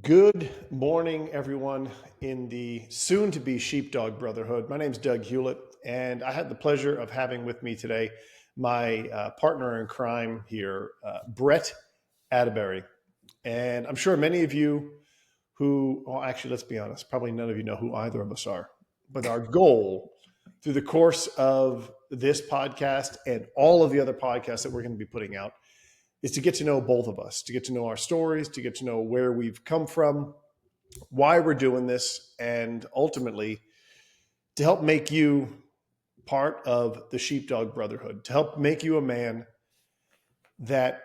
Good morning, everyone in the soon-to-be Sheepdog Brotherhood. My name's Doug Hewlett, and I had the pleasure of having with me today my partner in crime here, Brett Atterbury. And I'm sure many of you actually, let's be honest, probably none of you know who either of us are. But our goal through the course of this podcast and all of the other podcasts that we're going to be putting out is to get to know both of us, to get to know our stories, to get to know where we've come from, why we're doing this, and ultimately to help make you part of the Sheepdog Brotherhood, to help make you a man that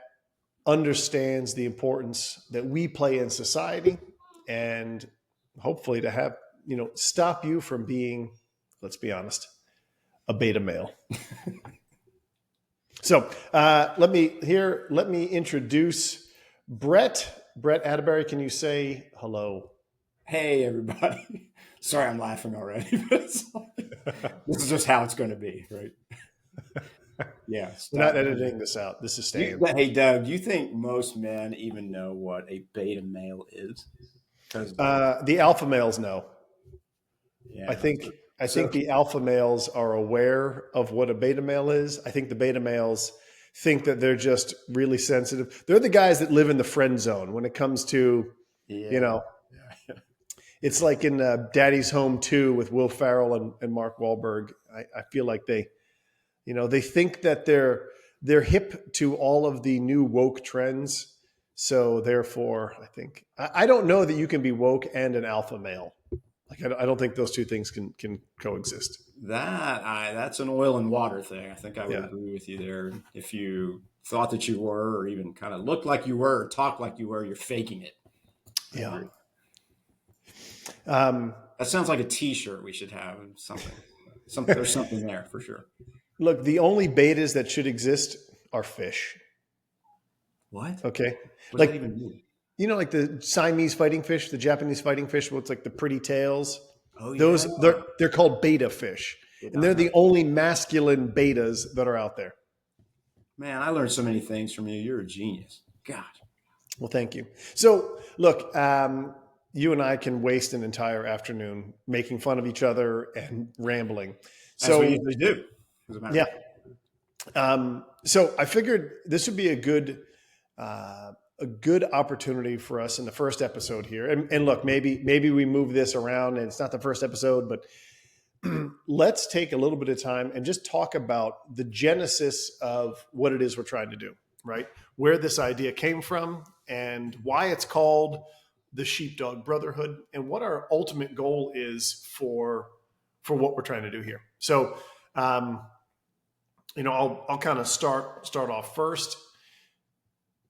understands the importance that we play in society, and hopefully to have, stop you from being, let's be honest, a beta male. So let me introduce Brett. Brett Atterbury, can you say hello? Hey, everybody. Sorry, I'm laughing already. This is just how it's going to be, right? Yeah. We're not editing this out. This is staying. Hey, Doug, do you think most men even know what a beta male is? The alpha males know. Yeah. I think the alpha males are aware of what a beta male is. I think the beta males think that they're just really sensitive. They're the guys that live in the friend zone when it comes to, it's like in Daddy's Home 2 with Will Ferrell and Mark Wahlberg. I feel like they think that they're hip to all of the new woke trends. So therefore, I don't know that you can be woke and an alpha male. Like I don't think those two things can coexist. That's an oil and water thing. I think I would agree with you there. If you thought that you were, or even kind of looked like you were, or talked like you were, you're faking it. Yeah. That sounds like a T-shirt we should have. Something. There's something there for sure. Look, the only betas that should exist are fish. What? Okay. What does that even mean? You know, like the Siamese fighting fish, the Japanese fighting fish with like the pretty tails. Oh, yeah. Those they're called beta fish, and they're the only masculine betas that are out there. Man, I learned so many things from you. You're a genius. God. Well, thank you. So, look, you and I can waste an entire afternoon making fun of each other and rambling. That's what we usually do. Yeah. So I figured this would be a good opportunity for us in the first episode here. And look, maybe we move this around and it's not the first episode, but let's take a little bit of time and just talk about the genesis of what it is we're trying to do, right? Where this idea came from and why it's called the Sheepdog Brotherhood and what our ultimate goal is for what we're trying to do here. So, I'll kind of start off first.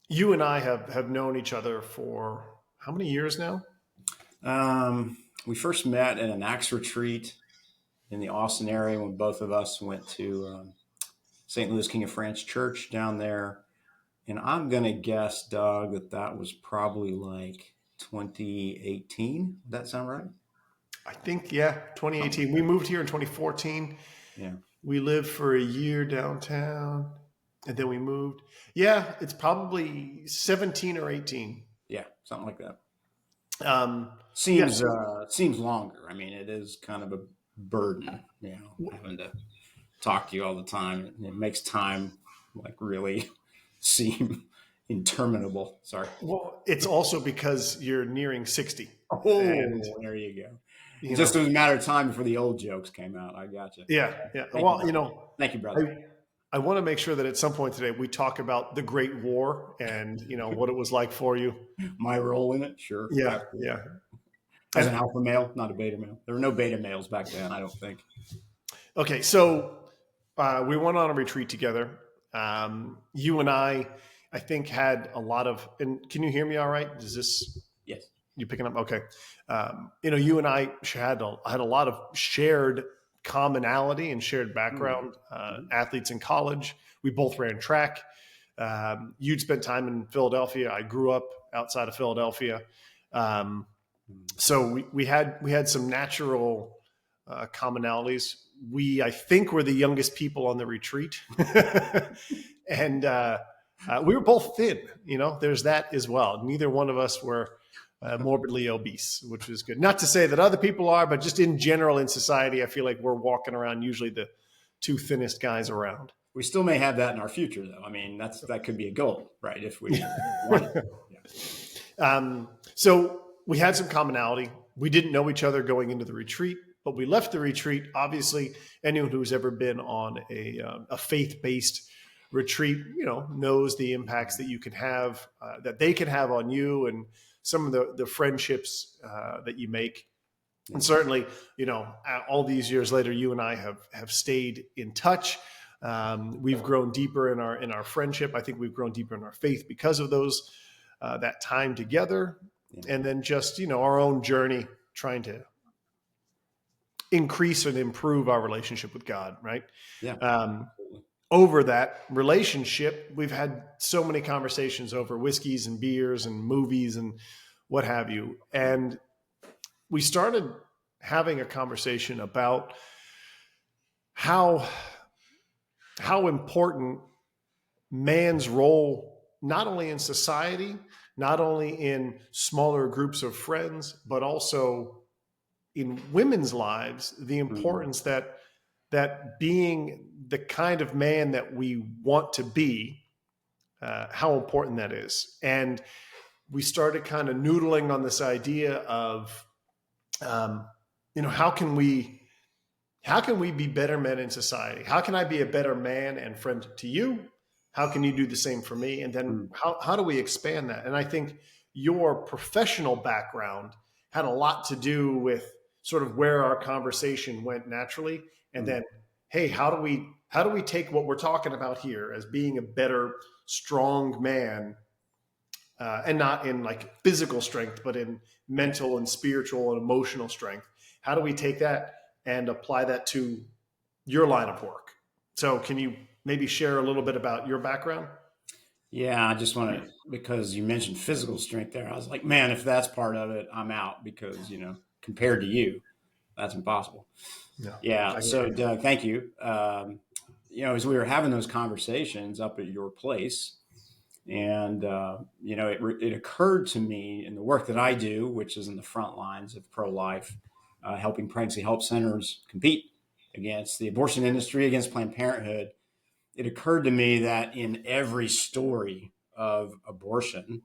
You and I have known each other for how many years now? We first met in an Acts retreat in the Austin area when both of us went to St. Louis King of France Church down there. And I'm going to guess, Doug, that was probably like 2018. Does that sound right? I think, 2018. We moved here in 2014. Yeah. We lived for a year downtown, and then we moved. Yeah, it's probably 17 or 18. Yeah, something like that. Seems longer. I mean, it is kind of a burden, having to talk to you all the time. It makes time like really seem interminable. Sorry. Well, it's also because you're nearing 60. Oh, and there you go. It just was a matter of time before the old jokes came out. I got you. Yeah. Thank you, brother. I want to make sure that at some point today we talk about the Great War and what it was like for you. My role in it, sure. Yeah. As an alpha male, not a beta male. There were no beta males back then, I don't think. Okay, so we went on a retreat together. You and I think, had a lot of. And can you hear me all right? Is this? Yes. You picking up? Okay. You and I had a lot of shared commonality and shared background. Athletes in college. We both ran track. You'd spent time in Philadelphia. I grew up outside of Philadelphia. So we had some natural commonalities. I think we're the youngest people on the retreat. And We were both thin, there's that as well. Neither one of us were morbidly obese, which is good. Not to say that other people are, but just in general in society, I feel like we're walking around usually the two thinnest guys around. We still may have that in our future, though. I mean, that could be a goal, right? If we want it. Yeah. So we had some commonality. We didn't know each other going into the retreat, but we left the retreat. Obviously, anyone who's ever been on a faith-based retreat, knows the impacts that you can have, that they can have on you, and some of the friendships that you make. And certainly, all these years later, you and I have stayed in touch. We've grown deeper in our friendship. I think we've grown deeper in our faith because of that time together, and then just our own journey trying to increase and improve our relationship with God. Right. Yeah. Over that relationship, we've had so many conversations over whiskeys and beers and movies and what have you. And we started having a conversation about how important man's role, not only in society, not only in smaller groups of friends, but also in women's lives, the importance that being the kind of man that we want to be, how important that is. And we started kind of noodling on this idea of, how can we be better men in society? How can I be a better man and friend to you? How can you do the same for me? And then how do we expand that? And I think your professional background had a lot to do with sort of where our conversation went naturally. And then, hey, how do we take what we're talking about here as being a better, strong man, and not in like physical strength, but in mental and spiritual and emotional strength? How do we take that and apply that to your line of work? So can you maybe share a little bit about your background? Yeah, I just want to, because you mentioned physical strength there. I was like, man, if that's part of it, I'm out, because, compared to you, that's impossible. No. Yeah. So, Doug, thank you. As we were having those conversations up at your place, and, it occurred to me in the work that I do, which is in the front lines of pro-life, helping pregnancy help centers compete against the abortion industry, against Planned Parenthood. It occurred to me that in every story of abortion,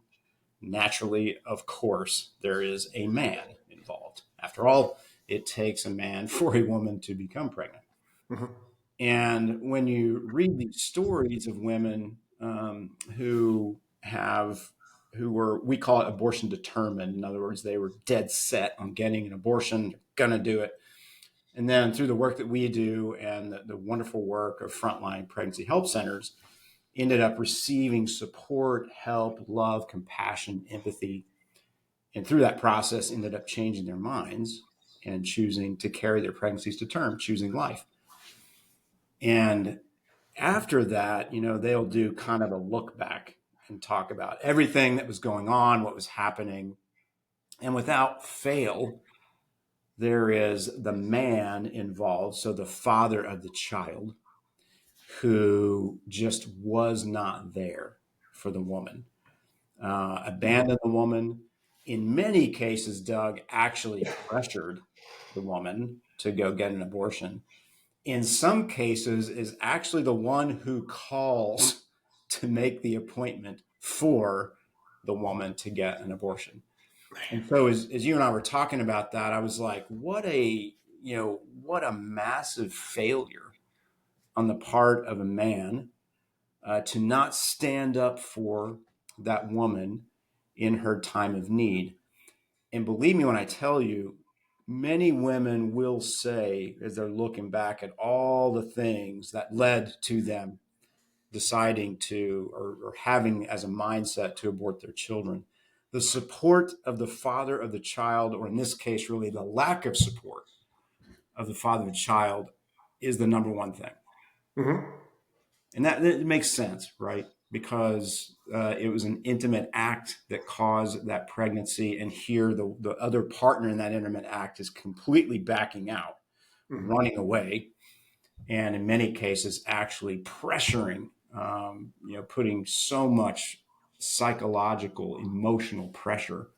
naturally, of course, there is a man involved. After all, it takes a man for a woman to become pregnant. Mm-hmm. And when you read these stories of women who were, we call it abortion determined. In other words, they were dead set on getting an abortion, they're going to do it. And then through the work that we do and the wonderful work of frontline pregnancy help centers, ended up receiving support, help, love, compassion, empathy. And through that process, ended up changing their minds and choosing to carry their pregnancies to term, choosing life. And after that, they'll do kind of a look back and talk about everything that was going on, what was happening. And without fail, there is the man involved, so the father of the child, who just was not there for the woman, abandoned the woman. In many cases, Doug actually pressured the woman to go get an abortion. In some cases, is actually the one who calls to make the appointment for the woman to get an abortion. And so as you and I were talking about that, I was like, what a massive failure on the part of a man to not stand up for that woman in her time of need. And believe me when I tell you, many women will say, as they're looking back at all the things that led to them deciding to, or having as a mindset to abort their children, the support of the father of the child, or in this case, really the lack of support of the father of the child, is the number one thing. Mm-hmm. And that it makes sense, right? Because it was an intimate act that caused that pregnancy. And here the other partner in that intimate act is completely backing out, running away, and in many cases actually pressuring putting so much psychological, emotional pressure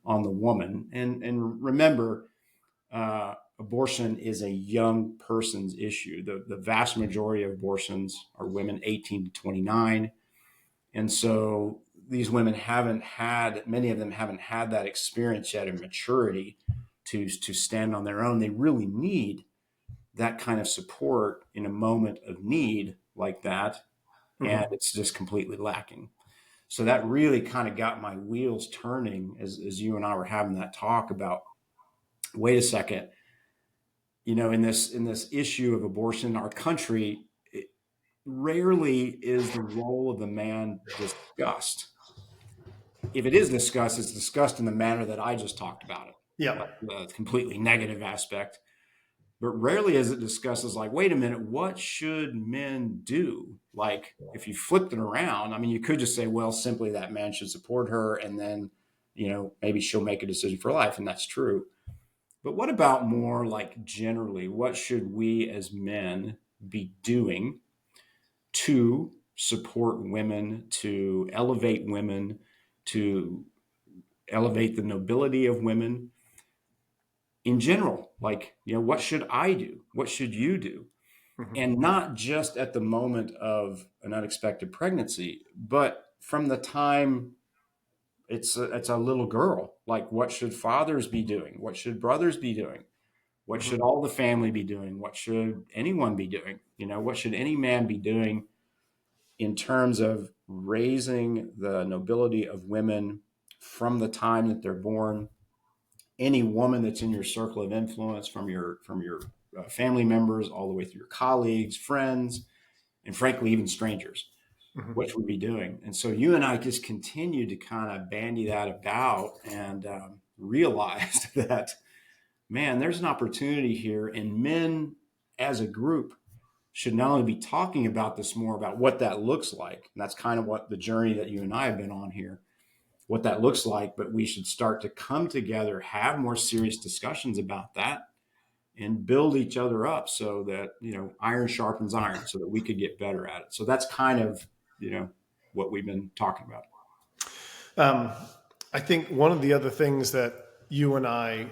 on the woman. And remember, abortion is a young person's issue. The vast majority of abortions are women 18 to 29. And so these women many of them haven't had that experience yet of maturity to stand on their own. They really need that kind of support in a moment of need like that. And Mm-hmm. it's just completely lacking. So that really kind of got my wheels turning as you and I were having that talk about, wait a second, in this issue of abortion in our country, it rarely is the role of the man discussed. If it is discussed, it's discussed in the manner that I just talked about it, Yeah. like the completely negative aspect. But rarely is it discussed as like, wait a minute, what should men do? Like, if you flipped it around, I mean, you could just say, well, simply that man should support her, and then, maybe she'll make a decision for life, and that's true. But what about more like generally, what should we as men be doing to support women, to to elevate the nobility of women in general? Like, what should I do? What should you do? Mm-hmm. And not just at the moment of an unexpected pregnancy, but from the time it's a little girl. Like, what should fathers be doing? What should brothers be doing? What Mm-hmm. should all the family be doing? What should anyone be doing? What should any man be doing in terms of raising the nobility of women from the time that they're born? Any woman that's in your circle of influence, from your family members all the way through your colleagues, friends, and frankly, even strangers, Mm-hmm. what should we be doing? And so you and I just continue to kind of bandy that about and realized that, man, there's an opportunity here, and men as a group should not only be talking about this more, about what that looks like, and that's kind of what the journey that you and I have been on here, what that looks like, but we should start to come together, have more serious discussions about that, and build each other up so that, iron sharpens iron, so that we could get better at it. So that's kind of, what we've been talking about. Um, I think one of the other things that you and I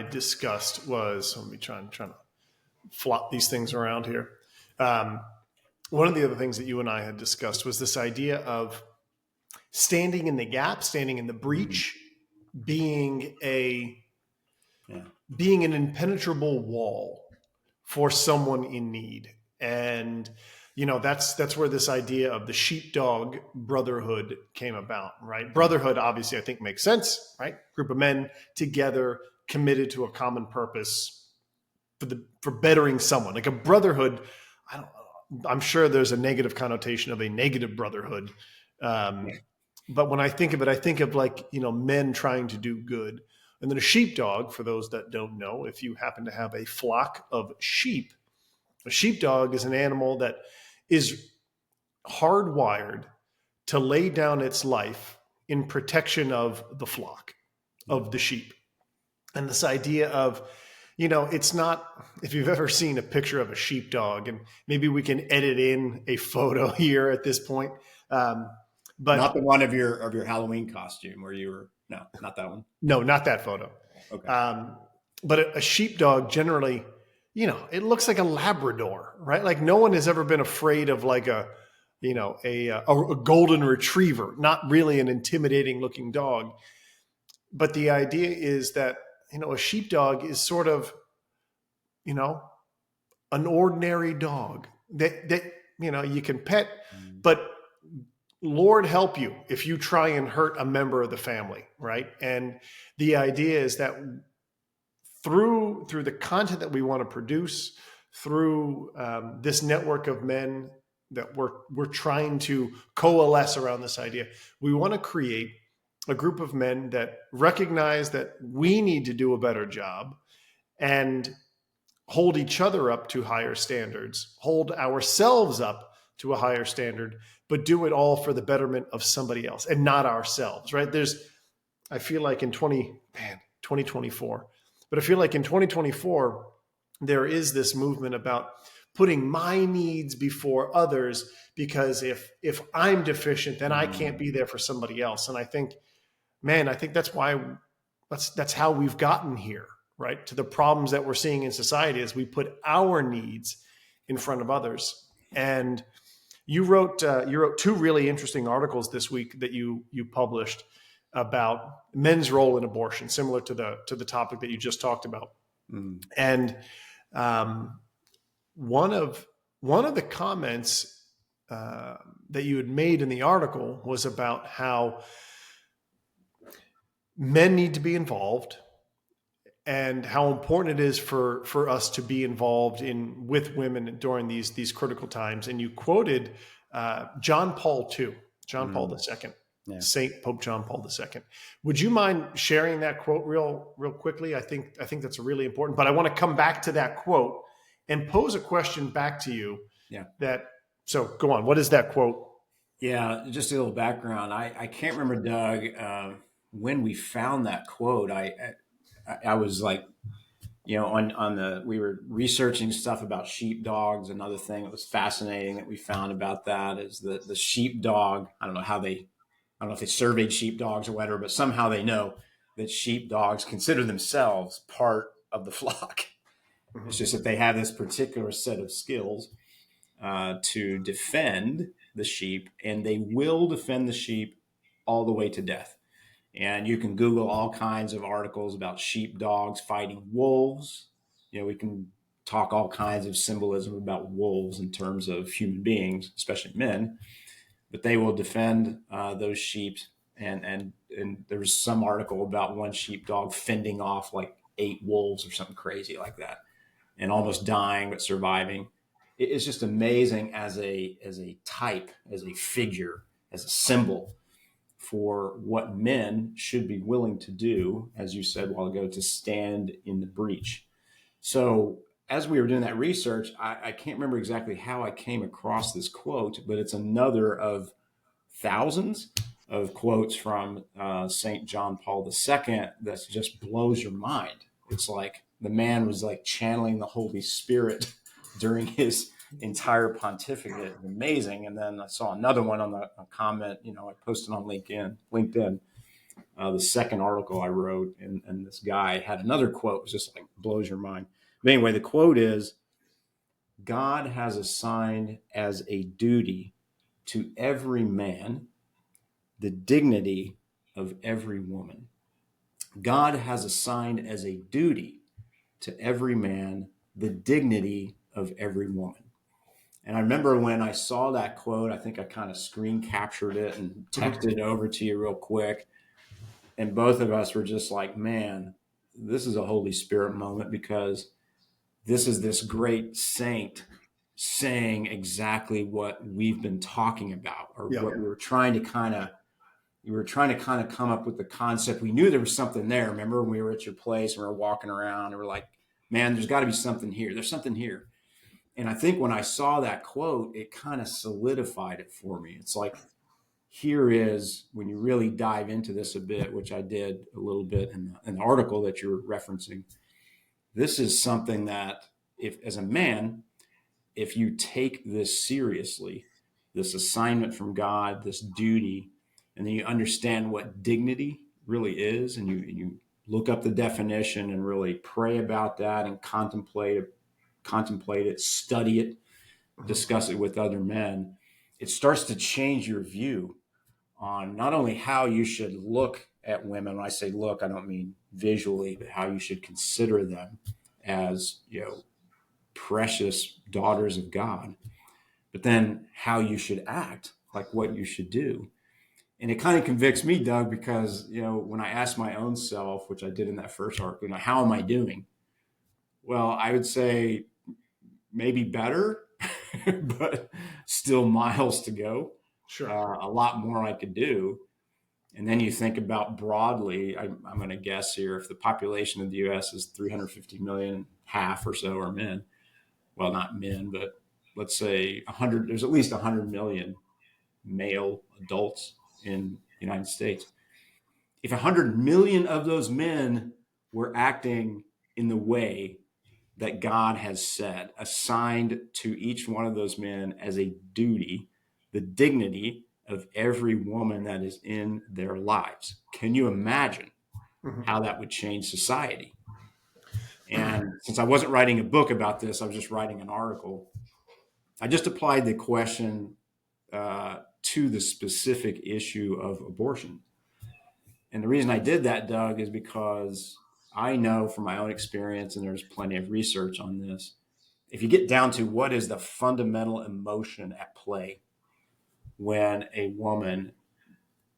discussed was, let me trying to flop these things around here. Um, One of the other things that you and I had discussed was this idea of standing in the gap, standing in the Mhm. breach, being a Yeah. being an impenetrable wall for someone in need. And that's where this idea of the sheepdog brotherhood came about, right? Brotherhood obviously I think makes sense, right? Group of men together committed to a common purpose for bettering someone. Like a brotherhood, I don't I'm sure there's a negative connotation of a negative brotherhood. Um, but when I think of it, I think of like, men trying to do good. And then a sheepdog, for those that don't know, if you happen to have a flock of sheep, a sheepdog is an animal that is hardwired to lay down its life in protection of the flock, Yeah. of the sheep. And this idea of, it's not, if you've ever seen a picture of a sheepdog, and maybe we can edit in a photo here at this point. Um, Not but the one of your Halloween costume where you were, no, not that one. no, not that photo. Okay. Um, but a sheepdog generally, it looks like a Labrador, right? Like no one has ever been afraid of like a golden retriever, not really an intimidating looking dog. But the idea is that, a sheepdog is sort of, you know, an ordinary dog that you can pet, Mm. but Lord help you if you try and hurt a member of the family, right? And the idea is that through the content that we want to produce, through this network of men that we're trying to coalesce around this idea, we want to create a group of men that recognize that we need to do a better job and hold each other up to higher standards, hold ourselves up to a higher standard, but do it all for the betterment of somebody else and not ourselves, right? I feel like in 2024, but I feel like in 2024, there is this movement about putting my needs before others, because if I'm deficient, then I can't be there for somebody else. And I think, man, I think that's why that's how we've gotten here, right? To the problems that we're seeing in society is we put our needs in front of others. And you wrote two really interesting articles this week that you published about men's role in abortion, similar to the topic that you just talked about. Mm. And um, one of one of the comments that you had made in the article was about how men need to be involved and how important it is for us to be involved in with women during these critical times. And you quoted John Paul II, John Paul II, Yeah. Saint Pope John Paul II. Would you mind sharing that quote real quickly? I think that's really important. But I want to come back to that quote and pose a question back to you. Yeah. So go on. What is that quote? Yeah, just a little background. I can't remember, Doug, when we found that quote. I was like, we were researching stuff about sheepdogs. Another thing that was fascinating that we found about that is the sheepdog. I don't know if they surveyed sheepdogs or whatever, but somehow they know that sheepdogs consider themselves part of the flock. Mm-hmm. It's just that they have this particular set of skills to defend the sheep, and they will defend the sheep all the way to death. And you can Google all kinds of articles about sheepdogs fighting wolves. We can talk all kinds of symbolism about wolves in terms of human beings, especially men, but they will defend those sheep. And there was some article about one sheepdog fending off like 8 wolves or something crazy like that, and almost dying but surviving. It's just amazing as a type, as a figure, as a symbol for what men should be willing to do, as you said a while ago, to stand in the breach. So as we were doing that research, I can't remember exactly how I came across this quote, but it's another of thousands of quotes from St. John Paul II that just blows your mind. It's like the man was like channeling the Holy Spirit during his entire pontificate. Amazing. And then I saw another one on a comment, I posted on LinkedIn, the second article I wrote, and this guy had another quote. It was just like blows your mind. But anyway, the quote is, God has assigned as a duty to every man the dignity of every woman. God has assigned as a duty to every man the dignity of every woman. And I remember when I saw that quote, I think I kind of screen captured it and texted it over to you real quick. And both of us were just like, man, this is a Holy Spirit moment, because this is this great saint saying exactly what we've been talking about, or what we were trying to kind of come up with the concept. We knew there was something there. Remember when we were at your place and we were walking around and we're like, man, there's got to be something here. There's something here. And I think when I saw that quote, it kind of solidified it for me. It's like, here is, when you really dive into this a bit, which I did a little bit in the article that you're referencing, this is something that, if as a man, if you take this seriously, this assignment from God, this duty, and then you understand what dignity really is, and you look up the definition and really pray about that and contemplate it, study it, discuss it with other men, it starts to change your view on not only how you should look at women. When I say look, I don't mean visually, but how you should consider them as, precious daughters of God, but then how you should act, like what you should do. And it kind of convicts me, Doug, because, when I ask my own self, which I did in that first article, how am I doing? Well, I would say maybe better, but still miles to go. Sure. A lot more I could do. And then you think about broadly, I'm going to guess here, if the population of the U.S. is 350 million, half or so are men. Well, not men, but let's say 100. There's at least 100 million male adults in the United States. If 100 million of those men were acting in the way that God has said, assigned to each one of those men as a duty, the dignity of every woman that is in their lives. Can you imagine how that would change society? And since I wasn't writing a book about this, I was just writing an article. I just applied the question to the specific issue of abortion. And the reason I did that, Doug, is because I know from my own experience, and there's plenty of research on this, if you get down to what is the fundamental emotion at play when a woman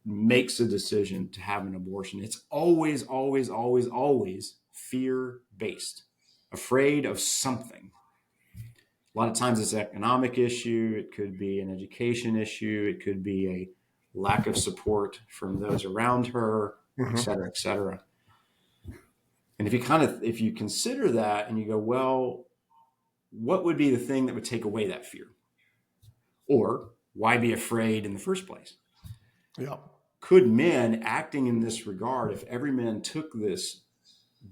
makes a decision to have an abortion, it's always, always, always, always fear-based, afraid of something. A lot of times it's an economic issue. It could be an education issue. It could be a lack of support from those around her, et cetera, et cetera. And if you consider that and you go, well, what would be the thing that would take away that fear? Or why be afraid in the first place? Yeah. Could men acting in this regard, if every man took this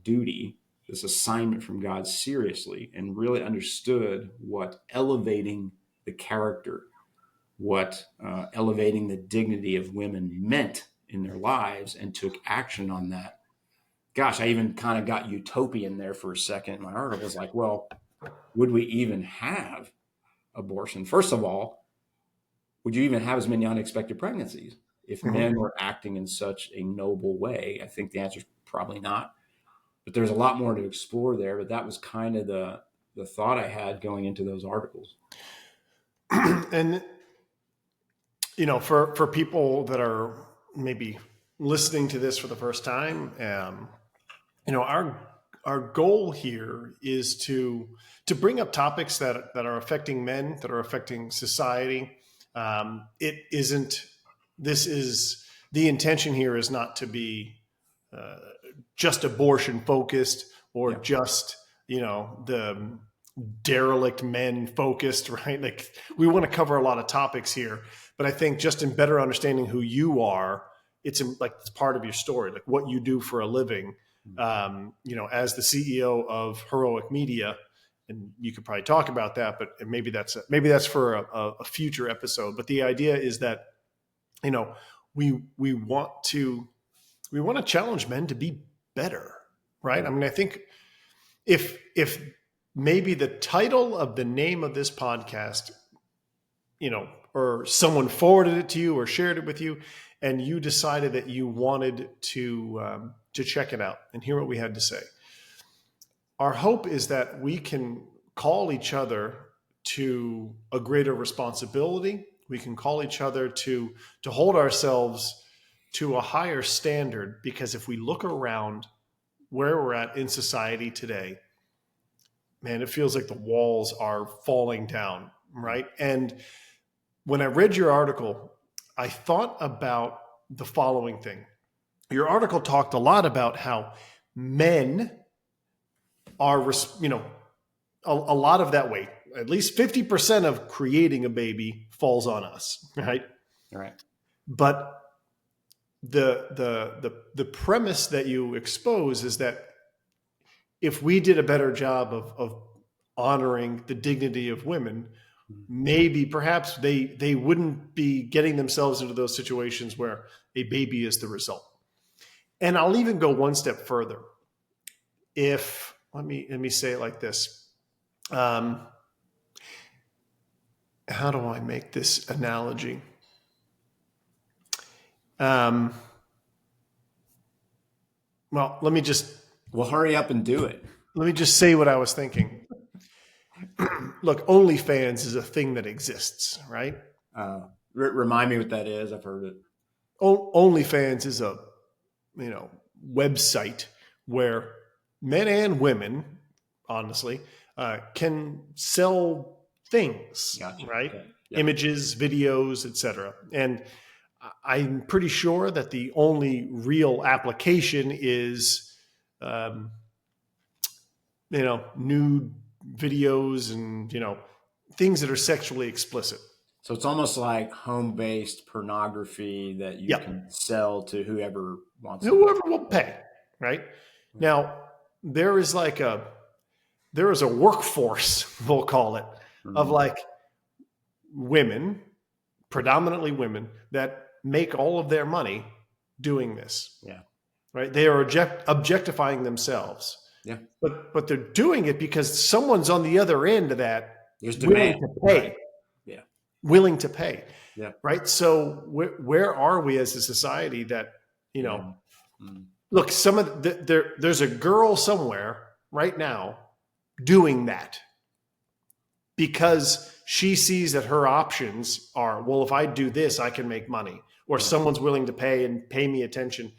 duty, this assignment from God seriously and really understood what elevating the character, what elevating the dignity of women meant in their lives and took action on that. Gosh, I even kind of got utopian there for a second. My article was like, well, would we even have abortion? First of all, would you even have as many unexpected pregnancies if men were acting in such a noble way? I think the answer is probably not. But there's a lot more to explore there. But that was kind of the thought I had going into those articles. And, for people that are maybe listening to this for the first time, our goal here is to bring up topics that are affecting men, that are affecting society. The intention here is not to be just abortion focused or just, the derelict men focused, right? Like we want to cover a lot of topics here, but I think just in better understanding who you are, it's part of your story, like what you do for a living, as the CEO of Heroic Media. And you could probably talk about that, but maybe that's for a future episode. But the idea is that, we want to challenge men to be better, right? I mean, I think if maybe the title of the name of this podcast, or someone forwarded it to you or shared it with you, and you decided that you wanted to check it out and hear what we had to say. Our hope is that we can call each other to a greater responsibility. We can call each other to hold ourselves to a higher standard, because if we look around where we're at in society today, man, it feels like the walls are falling down, right? And when I read your article, I thought about the following thing. Your article talked a lot about how men are, a lot of that weight, at least 50% of creating a baby falls on us, right? Right. But the premise that you expose is that if we did a better job of honoring the dignity of women, maybe perhaps they wouldn't be getting themselves into those situations where a baby is the result. And I'll even go one step further. Let me say it like this. How do I make this analogy? Well, Well, hurry up and do it. Let me just say what I was thinking. Look, OnlyFans is a thing that exists, right? Remind me what that is. I've heard it. OnlyFans is a website where men and women, honestly, can sell things, Gotcha. right? Okay. Yep. Images, videos, etc. And I'm pretty sure that the only real application is, nude videos and, things that are sexually explicit. So it's almost like home-based pornography that you can sell to whoever wants. Whoever will pay, right? Now, there is like a there is a workforce, we'll call it, of Mm-hmm. like women, predominantly women, that make all of their money doing this. Yeah. Right? They are objectifying themselves, Yeah. but they're doing it because someone's on the other end of that There's willing demand, to right? pay, Yeah. willing to pay. Yeah. Right? So where are we as a society that, you Yeah. know, Mm. look, some of there's a girl somewhere right now doing that because she sees that her options are, well, if I do this, I can make money, or Yeah. someone's willing to pay and pay me attention.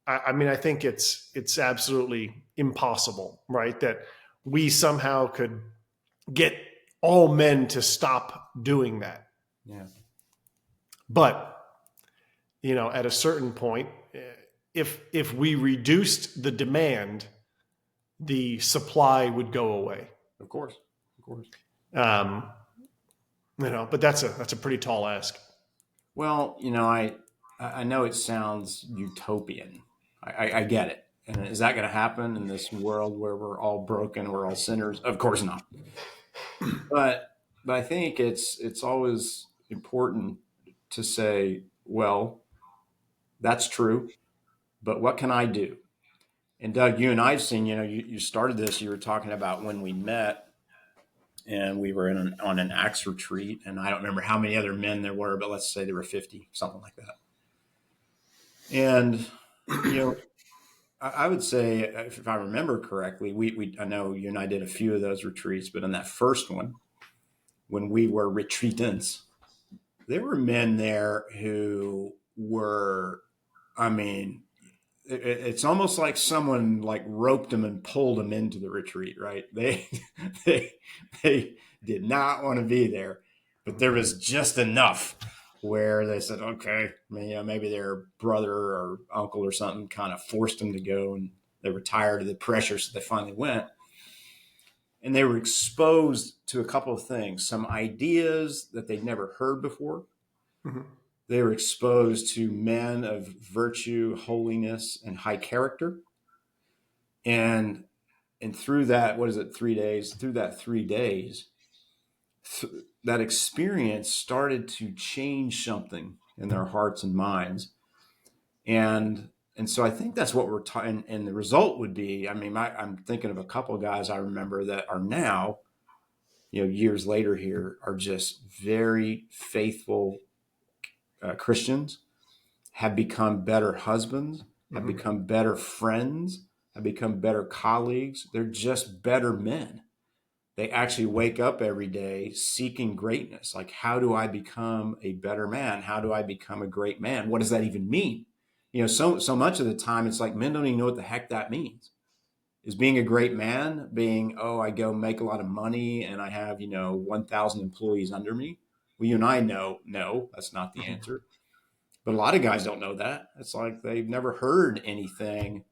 I mean, I think it's absolutely impossible, right? That we somehow could get all men to stop doing that. Yeah. But at a certain point, if we reduced the demand, the supply would go away. Of course. Of course. Um, but that's a pretty tall ask. Well, I know it sounds utopian. I get it. And is that going to happen in this world where we're all broken, we're all sinners? Of course not. But I think it's always important to say, well, that's true, but what can I do? And Doug, you and I've seen, you started this, you were talking about when we met and we were on an axe retreat, and I don't remember how many other men there were, but let's say there were 50, something like that. And, I would say, if I remember correctly, I know you and I did a few of those retreats, but in that first one, when we were retreatants, there were men there who were, I mean, it's almost like someone like roped them and pulled them into the retreat, right? They they did not want to be there, but there was just enough where they said, okay, maybe their brother or uncle or something kind of forced them to go, and they were tired of the pressure, so they finally went. And they were exposed to a couple of things, some ideas that they'd never heard before. Mm-hmm. They were exposed to men of virtue, holiness, and high character. And through that, what is it, 3 days? Through that 3 days, that experience started to change something in their hearts and minds. And so I think that's what we're talking. And the result would be, I mean, I'm thinking of a couple of guys I remember that are now, years later here, are just very faithful Christians, have become better husbands, have Mm-hmm. become better friends, have become better colleagues. They're just better men. They actually wake up every day seeking greatness. Like, how do I become a better man? How do I become a great man? What does that even mean? So much of the time it's like men don't even know what the heck that means. Is being a great man being, oh, I go make a lot of money and I have, 1,000 employees under me? Well, you and I know, no, that's not the Mm-hmm. answer. But a lot of guys don't know that. It's like they've never heard anything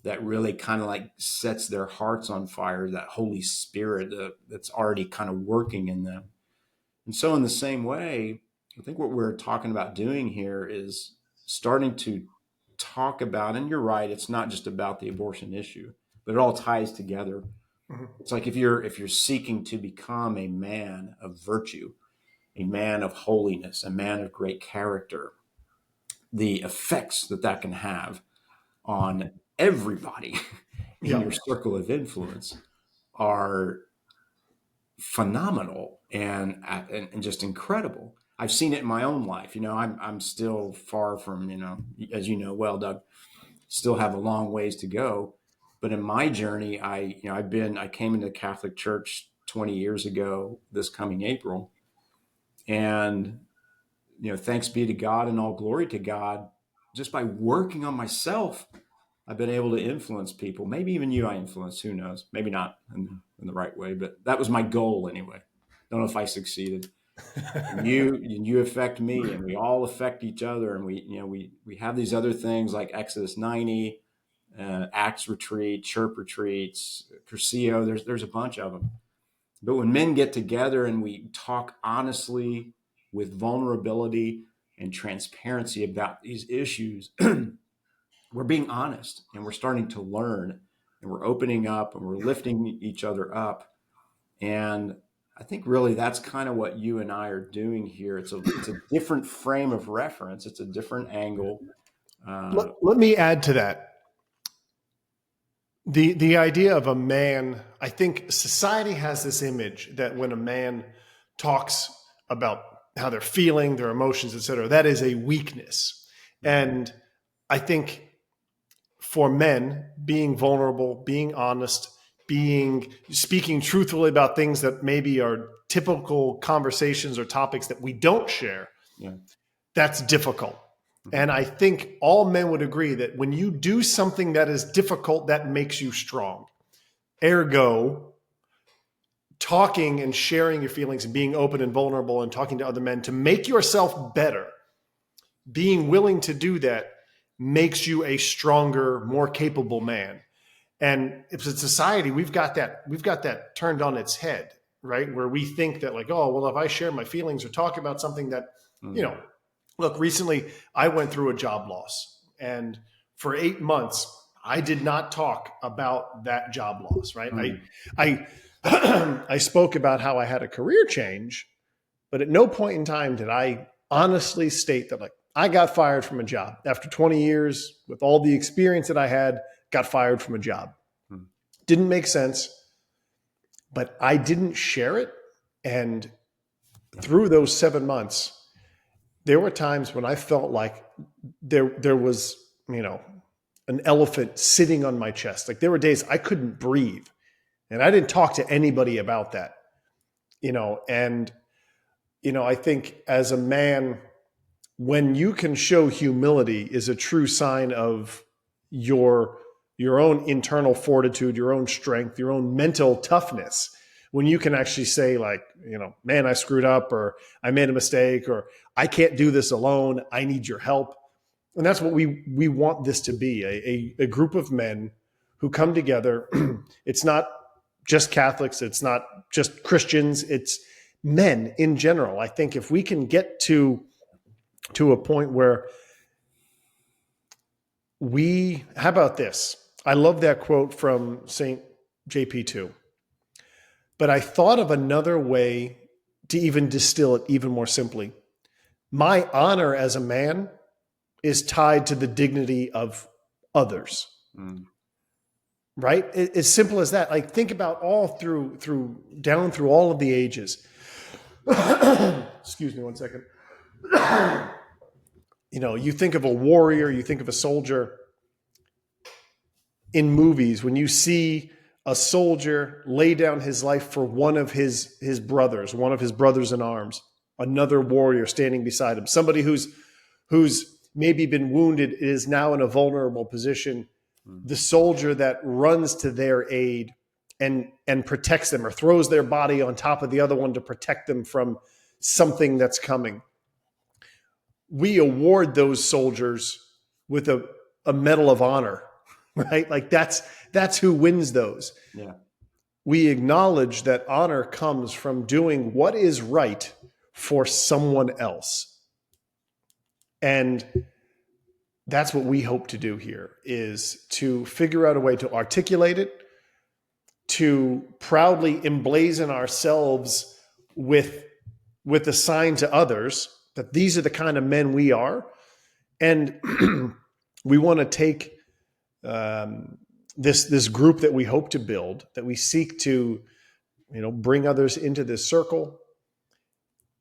that really kind of like sets their hearts on fire, that Holy Spirit that's already kind of working in them. And so, in the same way, I think what we're talking about doing here is starting to talk about, and you're right, it's not just about the abortion issue, but it all ties together. Mm-hmm. It's like if you're seeking to become a man of virtue, a man of holiness, a man of great character, the effects that can have on everybody in Yeah. your circle of influence are phenomenal and just incredible. I've seen it in my own life. I'm still far from, as you know well, Doug, still have a long ways to go. But in my journey, I came into the Catholic Church 20 years ago this coming April. And, thanks be to God and all glory to God, just by working on myself, I've been able to influence people. Maybe even you I influenced, who knows? Maybe not in the right way, but that was my goal anyway. Don't know if I succeeded. And you affect me, and we all affect each other, and we have these other things like Exodus 90, Acts retreat, chirp retreats, Curcio. There's a bunch of them. But when men get together and we talk honestly with vulnerability and transparency about these issues, we're being honest and we're starting to learn. and we're opening up and we're lifting each other up. And I think really that's kind of what you and I are doing here. It's a different frame of reference. It's a different angle. Let me add to that. The idea of a man, I think society has this image that when a man talks about how they're feeling, their emotions, et cetera, that is a weakness. And I think for men, being vulnerable, being honest, speaking truthfully about things that maybe are typical conversations or topics that we don't share, that's difficult. And I think all men would agree that when you do something that is difficult, that makes you strong. Ergo, talking and sharing your feelings and being open and vulnerable and talking to other men to make yourself better, being willing to do that makes you a stronger, more capable man. And if it's society, we've got that turned on its head, right? Where we think that like, oh, well, if I share my feelings or talk about something that, look, recently I went through a job loss, and for 8 months, I did not talk about that job loss, right? I I spoke about how I had a career change, but at no point in time did I honestly state that like I got fired from a job after 20 years with all the experience that I had, got fired from a job. Didn't make sense, but I didn't share it. And through those 7 months, there were times when I felt like there was, an elephant sitting on my chest. Like there were days I couldn't breathe, and I didn't talk to anybody about that, I think as a man, when you can show humility is a true sign of your own internal fortitude, your own strength, your own mental toughness. When you can actually say like, man, I screwed up, or I made a mistake, or I can't do this alone. I need your help. And that's what we want this to be, a group of men who come together. It's not just Catholics. It's not just Christians. It's men in general. I think if we can get to a point where how about this? I love that quote from St. JP2. But I thought of another way to even distill it even more simply. My honor as a man is tied to the dignity of others. Right? As simple as that. Like think about all down through all of the ages. Excuse me one second. You think of a warrior, you think of a soldier. In movies, when you see a soldier lay down his life for one of his brothers, one of his brothers in arms, another warrior standing beside him, somebody who's maybe been wounded, is now in a vulnerable position, the soldier that runs to their aid and protects them, or throws their body on top of the other one to protect them from something that's coming. We award those soldiers with a medal of honor, right? Like that's who wins those. Yeah. We acknowledge that honor comes from doing what is right for someone else. And that's what we hope to do here, is to figure out a way to articulate it, to proudly emblazon ourselves with a sign to others that these are the kind of men we are. And we want to take this group that we hope to build, that we seek to, bring others into this circle,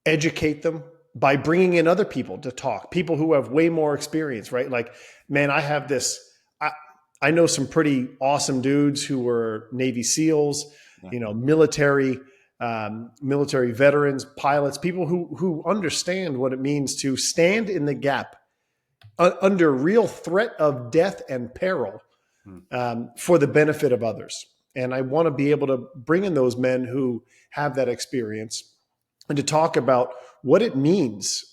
educate them by bringing in other people to talk, people who have way more experience, right? Like, man, I know some pretty awesome dudes who were Navy SEALs, military veterans, pilots, people who understand what it means to stand in the gap under real threat of death and peril for the benefit of others. And I want to be able to bring in those men who have that experience and to talk about what it means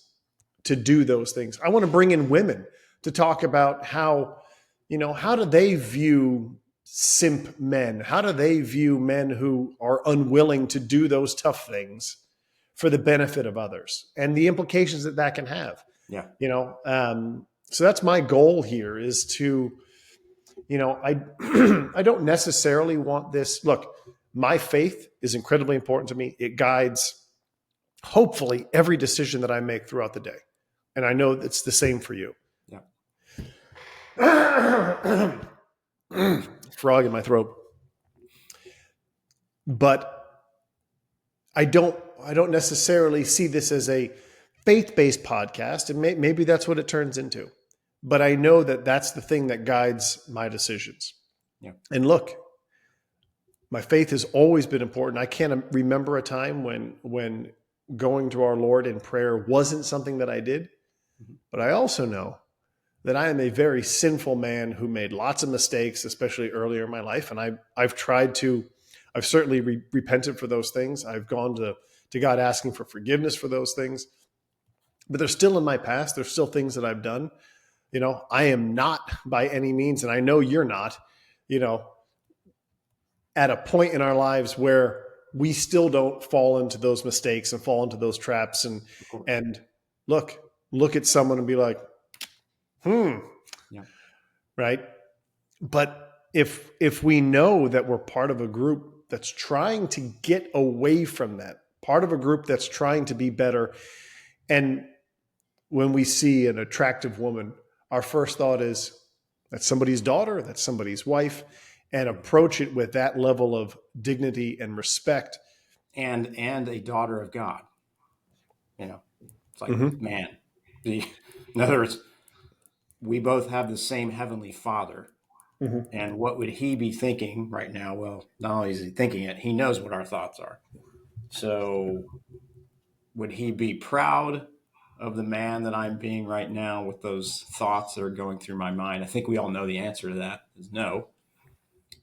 to do those things. I want to bring in women to talk about how do they view simp men? How do they view men who are unwilling to do those tough things for the benefit of others, and the implications that can have? Yeah. So that's my goal here, is to I I don't necessarily want this. Look, my faith is incredibly important to me. It guides hopefully every decision that I make throughout the day. And I know it's the same for you. Yeah. Frog in my throat. But I don't necessarily see this as a faith-based podcast, and maybe that's what it turns into. But I know that that's the thing that guides my decisions. Yeah. And look, my faith has always been important. I can't remember a time when going to our Lord in prayer wasn't something that I did. But I also know that I am a very sinful man who made lots of mistakes, especially earlier in my life. And I've certainly repented for those things. I've gone to God asking for forgiveness for those things. But they're still in my past. There's still things that I've done. I am not by any means, and I know you're not, at a point in our lives where we still don't fall into those mistakes and fall into those traps and look at someone and be like, yeah. Right. But if we know that we're part of a group that's trying to get away from that, part of a group that's trying to be better, and when we see an attractive woman, our first thought is that's somebody's daughter, that's somebody's wife, and approach it with that level of dignity and respect. And a daughter of God. It's like, man, in other words, we both have the same Heavenly Father. And what would he be thinking right now? Well, not only is he thinking it, he knows what our thoughts are. So would he be proud of the man that I'm being right now with those thoughts that are going through my mind? I think we all know the answer to that is no.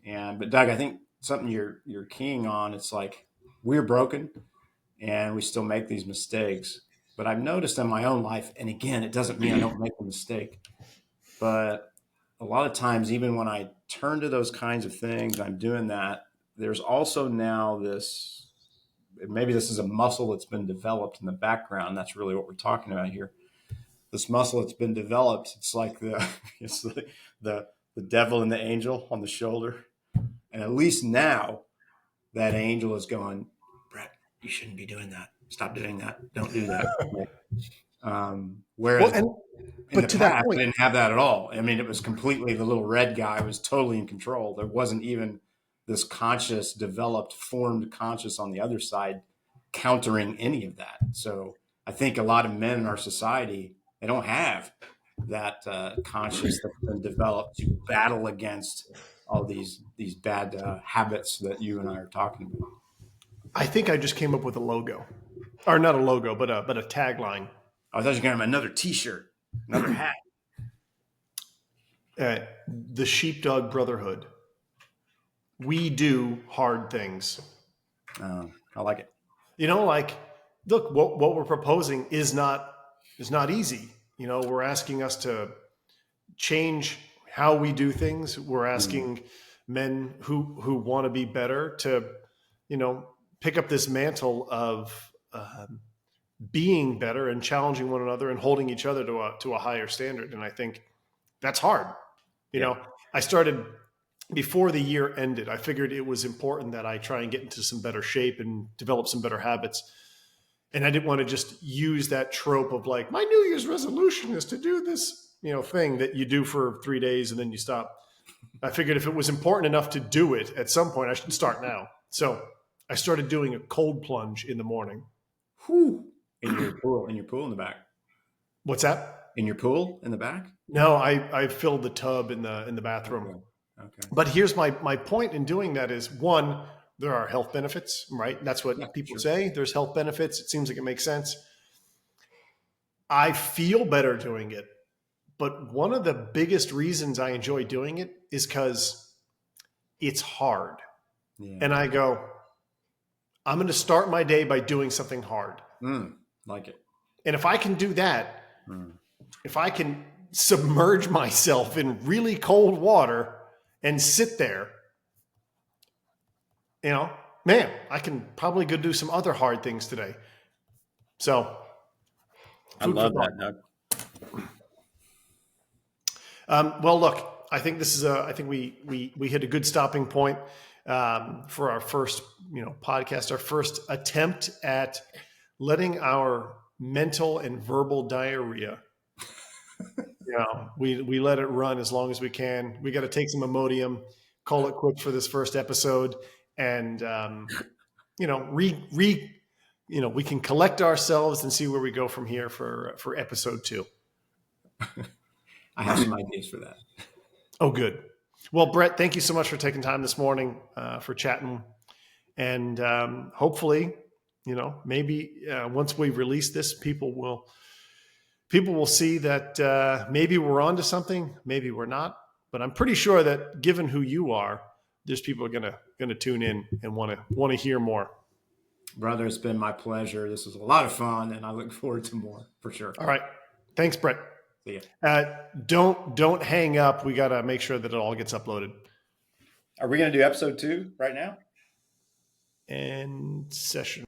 But Doug, I think something you're keying on, it's like we're broken and we still make these mistakes. But I've noticed in my own life, and again, it doesn't mean I don't make a mistake, but a lot of times, even when I turn to those kinds of things, I'm doing that. There's also now this, maybe this is a muscle that's been developed in the background. That's really what we're talking about here. This muscle that's been developed. It's like the devil and the angel on the shoulder. And at least now that angel is going, Brett, you shouldn't be doing that. Stop doing that. Don't do that. Whereas in the past, I didn't have that at all. I mean, it was completely, the little red guy was totally in control. There wasn't even this conscious, developed, formed conscious on the other side countering any of that. So I think a lot of men in our society, they don't have that conscious that's been developed to battle against all these bad habits that you and I are talking about. I think I just came up with a logo, or not a logo, but a tagline. I thought you were going to have another T-shirt, another hat. The Sheepdog Brotherhood. We do hard things. I like it. Look, what we're proposing is not easy. We're asking us to change how we do things. We're asking men who want to be better to, pick up this mantle of being better and challenging one another and holding each other to a higher standard. And I think that's hard. I started before the year ended. I figured it was important that I try and get into some better shape and develop some better habits. And I didn't want to just use that trope of like, my New Year's resolution is to do this, thing that you do for 3 days and then you stop. I figured if it was important enough to do it at some point, I should start now. So I started doing a cold plunge in the morning. Whew. In your pool in the back. What's that? In your pool in the back? No, I filled the tub in the bathroom. Okay. But here's my point in doing that is, one, there are health benefits, right? That's what people say. There's health benefits. It seems like it makes sense. I feel better doing it. But one of the biggest reasons I enjoy doing it is because it's hard. Yeah. And I go, I'm going to start my day by doing something hard. Like it. And if I can do that, if I can submerge myself in really cold water and sit there, man, I can probably go do some other hard things today. So I love that, Doug. Well, look, I think this is I think we hit a good stopping point for our first, podcast, our first attempt at letting our mental and verbal diarrhea, we let it run as long as we can. We got to take some Imodium, call it quits for this first episode, and you know, we can collect ourselves and see where we go from here for episode 2. I have some ideas for that. Oh, good. Well, Brett, thank you so much for taking time this morning for chatting, and hopefully, maybe once we release this, people will see that maybe we're onto something, maybe we're not. But I'm pretty sure that given who you are, there's people are gonna tune in and want to hear more. Brother, it's been my pleasure. This was a lot of fun, and I look forward to more for sure. All right, thanks, Brett. See ya. Don't hang up. We got to make sure that it all gets uploaded. Are we going to do episode 2 right now? And session.